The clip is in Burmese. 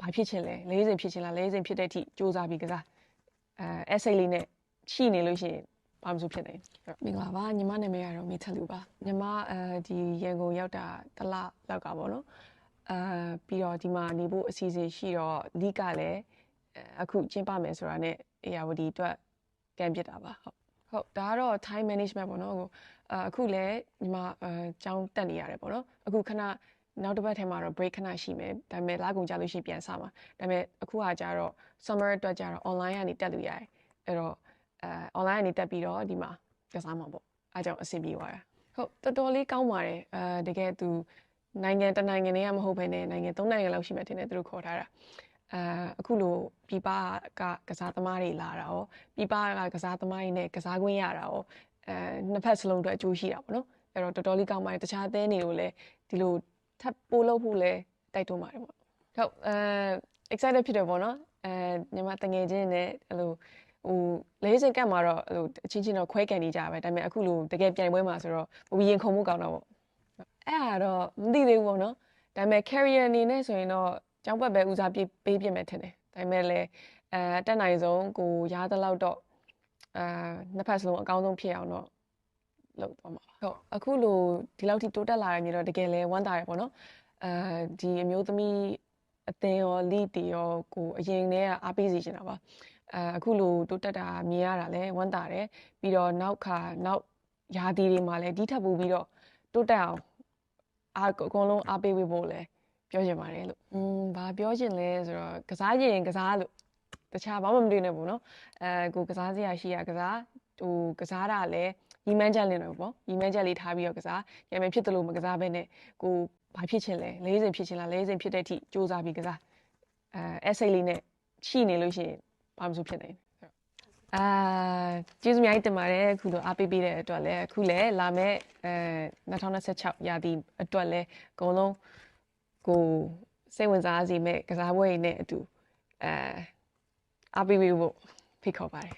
ဘာဖြစ်ချင်လဲလေးစင်ဖြစ်ချင်လားလေးစင်ဖြစ်တဲ့အထိစူးစမ်းပြီးကစားessay လေးနဲ့ရှိနေလို့ရှိရင်ဘာမှမဖြစ်နိုင်မင်္ဂလာပါညီမနာမည်ကတော့မေထလူပါညီမဒီရန်ကုန်ရောက်တာတစ်လလောက်ကပေါ့နော်ပြီးတော့ဒီမှာနေဖို့အစီအစဉ်ရှိတော့အဓိကလည်းအခုကျင်းပမယ်ဆိုတာနဲ့အေယာဝတီအတွက်ကံပြစ်တာပါဟုတ်ဒါကတော့ time management ပေါ့နော်အခုလည်းညီမကျောင်းတက်နေရတယ်ပေါ့နော်အခုခဏနောက်တစ်ပတ်ထဲမှာတော့ break ခဏရှိမယ်ဒါပေမဲ့လကုန်ကြလို့ရှိရင်ပြန်စမှာဒါပေမဲ့အခုကကြတော့ summer အတွက်ကြတော့ online ကနေတက်လို့ရတယ်အဲ့တော့online ကနေတက်ပြီးတော့ဒီမှာကစားမှာပေါ့အားကြောင့်အဆင်ပြေသွားတာဟုတ်တော်တော်လေးကောင်းပါတယ်တကယ်သူနိုင်ငံတနိုင်ငံတွေကမဟုတ်ဘဲနဲ့နိုင်ငံ၃နိုင်ငံလောက်ရှိမှတင်တယ်သူတို့ခေါ်ထားတာအခုလိုပြည်ပကကစားသမားတွေလာတာရောပြည်ပကကစားသမားတွေနဲ့ကစားခွင့်ရတာရောနှစ်ဖက်စလုံးအတွက်အကျိုးရှိတာပေါ့နော်အဲ့တော့တော်တော်လေးကောင်းပါတယ်တခြားအသင်းတွေကိုလည်းဒီလိုထပ်ပို့လို့ဖို့လည်းတိုက်တွန်းပါတယ်ပေါ့ဟုတ် excited ဖြစ်တယ်ပေါ့နော်ညီမတငယ်ချင်းနဲ့အဲ့လိုလေးစင်ကတ်မှာတော့အဲ့လိုအချင်းချင်းတော့ခွဲကန်နေကြပဲဒါပေမဲ့အခုလိုတကယ်ပြိုင်ပွဲမှာဆိုတော့ဘရင်ခုံမှုကောင်းတော့ပေါ့အဲ့ဟာတော့မသိသေးဘူးပေါ့နော်ဒါပေမဲ့ career အနေနဲ့ဆိုရင်တော့ကျောင်းဘက်ပဲဦးစားပေးပြမယ်ထင်တယ်ဒါပေမဲ့လည်းတက်နိုင်ဆုံးကိုရသလောက်တော့နှစ်ဖက်စလုံးအကောင်းဆုံးဖြစ်အောင်တော့လုပ်သွားမှာဟုတ်အခုလိုဒီလောက်ထိတိုးတက်လာရမြင်တော့တကယ်လဲဝမ်းသာရပေါ့နော်ဒီအမျိုးသမီးအသင်းရော lead တွေရောကိုအရင်တည်းကအားပေးစီချင်တာပါအခုလိုတိုးတက်တာမြင်ရတာလဲဝမ်းသာတယ်ပြီးတော့နောက်ရာသီတွေမှာလဲဒီထပ်ပို့ပြီးတော့တိုးတက်အောင်အကုန်လုံးအားပေးဖို့လဲပြောချင်ပါတယ်လို့ဘာပြောချင်လဲဆိုတော့ကစားချင်ကစားလို့တခြားဘာမှမတွေ့နဲ့ပေါ့နော်ကိုကစားစရာရှိရကစားကစားတာလဲညီမန်းချက်လင်းတော့ပေါ့ညီမန်းချက်လေးထားပြီးတော့ကစားရမယ်ဖြစ်တယ်လို့မကစားဘဲနဲ့ကိုဘာဖြစ်ချင်လဲလေးစင်ဖြစ်ချင်လားလေးစင်ဖြစ်တဲ့အထိစူးစမ်းပြီးကစားessay လေးနဲ့ရှိနေလို့ရှိရင်ဘာမှမဖြစ်နိုင်ကျေးဇူးအများကြီးတင်ပါတယ်အခုလိုအားပေးတဲ့အတွက်လည်းအခုလည်းလာမယ့်2026ရာသီအတွက်လည်းအကုန်လုံးကိုစိတ်ဝင်စားစေမဲ့ကစားပွဲတွေနဲ့အတူအားပေးဖို့ဖိတ်ခေါ်ပါတယ်